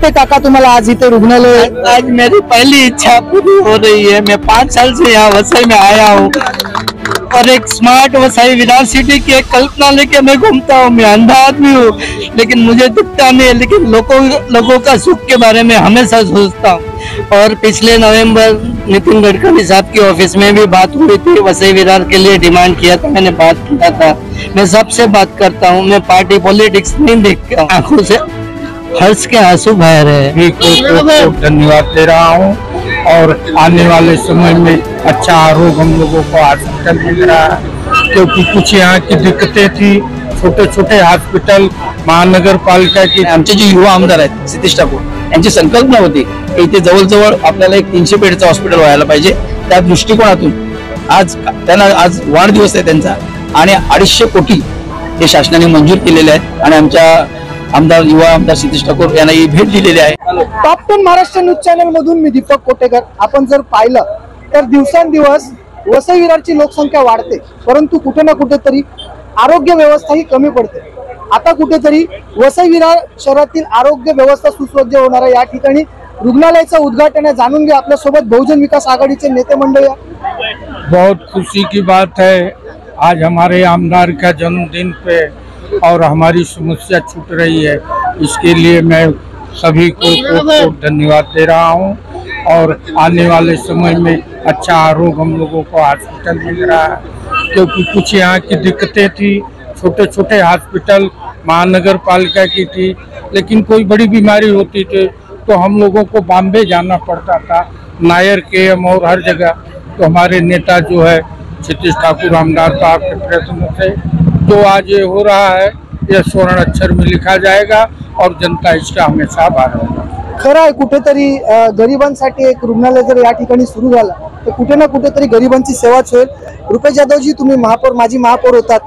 वाटते काका तुम्हाला आज इथे रुग्णालय? आज मेरी पहली इच्छा पूरी हो रही है। मैं 5 साल से यहाँ वसई में आया हूँ और एक स्मार्ट वसई विरार सिटी की एक कल्पना लेके मैं घूमता हूँ। मैं अंधा आदमी हूँ लेकिन मुझे दिखता नहीं है, लेकिन लोगों का सुख के बारे में हमेशा सोचता हूँ। और पिछले नवंबर नितिन गडकरी साहब की ऑफिस में भी बात हुई थी, वसई विरार के लिए डिमांड किया था, मैंने बात किया था। मैं सबसे बात करता हूँ, मैं पार्टी पॉलिटिक्स नहीं देखता, आंखों से हर्ष के आंसू बह रहे हैं। को धन्यवाद दे रहा हूँ और आने वाले समय में अच्छा आरोग्य हम लोगों को हॉस्पिटल मिल रहा है, क्योंकि कुछ यहाँ की दिक्कतें थी। छोटे छोटे हॉस्पिटल महानगर पालिका की आमचे जे युवा आमदार आहेत सतीश ठाकूर यांची संकल्पना होती की इथे जवळजवळ आपल्याला एक 300 बेडचं हॉस्पिटल व्हायला पाहिजे। त्या दृष्टिकोनातून आज त्यांना आज वाढदिवस आहे त्यांचा आणि 250 कोटी हे शासनाने मंजूर केलेले आहेत आणि आमच्या युवा आमदार सतीश ठाकूर यांना ही भेट दिलेली आहे। टॉप 10 महाराष्ट्र न्यूज चॅनल मधून मी दीपक कोटेकर। आपण जर पाहिलं तर दिवसांदिवस वसई विरारची लोकसंख्या वाढते, परंतु कुठे ना कुठेतरी आरोग्य व्यवस्था ही कमी पडते। आता कुठेतरी वसई विरार शहरातील आरोग्य व्यवस्था सुसज्ज होणार आहे। या ठिकाणी रुग्णालयाचं उद्घाटन आहे। जाणून घ्या आपल्या सोबत बहुजन विकास आघाडीचे नेते मंडळी। बहुत खुशी की बात है, आज हमारे आमदार का जन्मदिन पे और हमारी समस्या छूट रही है। इसके लिए मैं सभी को धन्यवाद दे रहा हूँ और आने वाले समय में अच्छा आरोग्य हम लोगों को हॉस्पिटल मिल रहा है, क्योंकि कुछ यहाँ की दिक्कतें थी। छोटे छोटे हॉस्पिटल महानगर पालिका की थी, लेकिन कोई बड़ी बीमारी होती थी तो हम लोगों को बॉम्बे जाना पड़ता था, नायर केएम और हर जगह। तो हमारे नेता जो है सतीश ठाकुर आमदार साहब के प्रयत्न से जो आज ये हो रहा है, यह स्वर्ण अक्षर में लिखा जाएगा और जनता इसका हमेशा आभार रहेगा। खरं आहे, कुठेतरी गरिबांसाठी एक रुग्णालय जर या ठिकाणी सुरू झालं तर कुठे ना कुठेतरी गरिबांची सेवाच होईल। रुपेश जाधवजी, तुम्ही माजी महापौर होतात,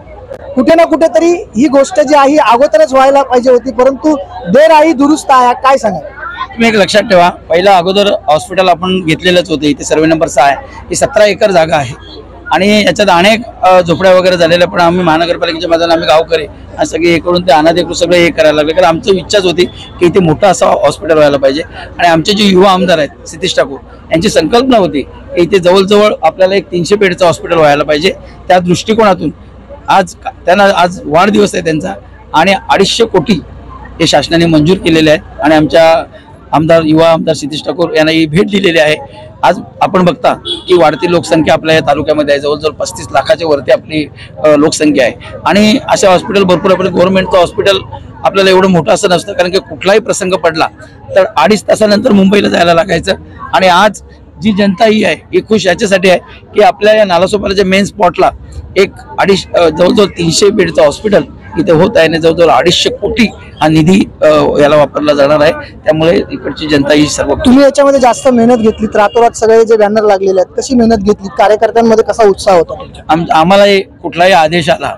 कुठे ना कुठेतरी ही गोष्ट जी आहे अगोदरच व्हायला पाहिजे होती, परंतु देर आई दुरुस्त आहे, काय सांगा? तुम्ही एक लक्षात ठेवा, पहिला अगोदर हॉस्पिटल आपण घेतलेलंच होते। इथे सर्वे नंबर 6 आहे, ही 17 एकर जागा आहे आणि याच्यात अनेक झोपड्या वगैरे झालेल्या, पण आम्ही महानगरपालिकेच्या मदतीने आम्ही गावकरी आणि सगळे इकडून ते अनाधिकृत सगळे हे करायला लागले, कारण आमची इच्छाच होती की इथे मोठा असा हॉस्पिटल व्हायला पाहिजे। आणि आमचे जे युवा आमदार आहेत सतीश ठाकूर यांची संकल्पना होती की इथे जवळजवळ आपल्याला एक 300 बेडचं हॉस्पिटल व्हायला पाहिजे। त्या दृष्टिकोनातून आज त्यांना आज वाढदिवस आहे त्यांचा आणि 250 कोटी हे शासनाने मंजूर केलेले आहेत आणि आमच्या युवा आमदार सतीश ठाकूर यांना ही भेट दिलेली आहे। आज आपण बघता की वाढती लोकसंख्या आपल्या या तालुक्यामध्ये आहे, जवळजवळ 35 लाखाच्या वरती आपली लोकसंख्या आहे आणि अशा हॉस्पिटल भरपूर आपलं गव्हर्नमेंटचं हॉस्पिटल आपल्याला एवढं मोठं असं नसतं, कारण की कुठलाही प्रसंग पडला तर 2.5 तासानंतर मुंबईला जायला लागायचं। आणि आज जी जनता ही आहे ही खुश याच्यासाठी आहे की आपल्या या नालासोपाराच्या मेन स्पॉटला एक जवळजवळ 300 बेडचं हॉस्पिटल इथे होत आहे आणि जवळजवळ 250 कोटी हा निधी याला वापरला जाणार आहे। त्यामुळे इकडची जनता ही सर्व। तुम्ही याच्यामध्ये जास्त मेहनत घेतली, रातोरात सगळे जे बॅनर लागलेले आहेत, कशी मेहनत घेतली? कार्यकर्त्यांमध्ये कसा उत्साह होता? आम्हाला कुठलाही आदेश आला,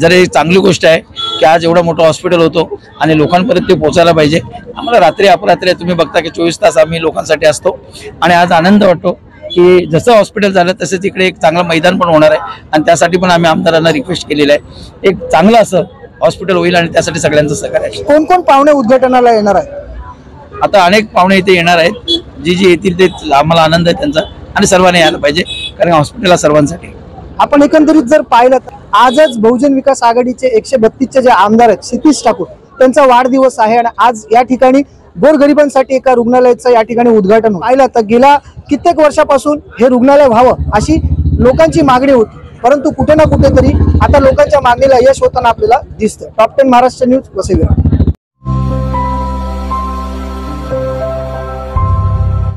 जर ही चांगली गोष्ट आहे की आज एवढा मोठा हॉस्पिटल होतो आणि लोकांपर्यंत ते पोहोचायला पाहिजे। आम्हाला रात्री अपरात्री तुम्ही बघता की 24 तास आम्ही लोकांसाठी असतो आणि आज आनंद वाटतो की जसं हॉस्पिटल झालं तसंच इकडे एक चांगलं मैदान पण होणार आहे आणि त्यासाठी पण आम्ही आमदारांना रिक्वेस्ट केलेलं आहे एक चांगलं असं हॉस्पिटल होईल आणि त्यासाठी सगळ्यांचं सहकार्य। कोण कोण पाहुणे उद्घाटनाला येणार आहेत? आता अनेक पाहुणे इथे येणार आहेत, जी येतील ते आम्हाला आनंद आहे त्यांचा आणि सर्वांनी यायला पाहिजे, कारण हॉस्पिटल सर्वांसाठी। आपण एकंदरीत जर पाहिलं तर आजच बहुजन विकास आघाडीचे 132 जे आमदार आहेत सतीश ठाकूर त्यांचा वाढदिवस आहे आणि आज या ठिकाणी गोरगरिबांसाठी एका रुग्णालयाचं या ठिकाणी उद्घाटन पाहिलं तर गेल्या कित्येक वर्षापासून हे रुग्णालय व्हावं अशी लोकांची मागणी होती, परंतु कुठे ना कुठेतरी आता लोकांच्या मागणीला यश होताना आपल्याला दिसतं। Top 10 Maharashtra news Vasai Virar.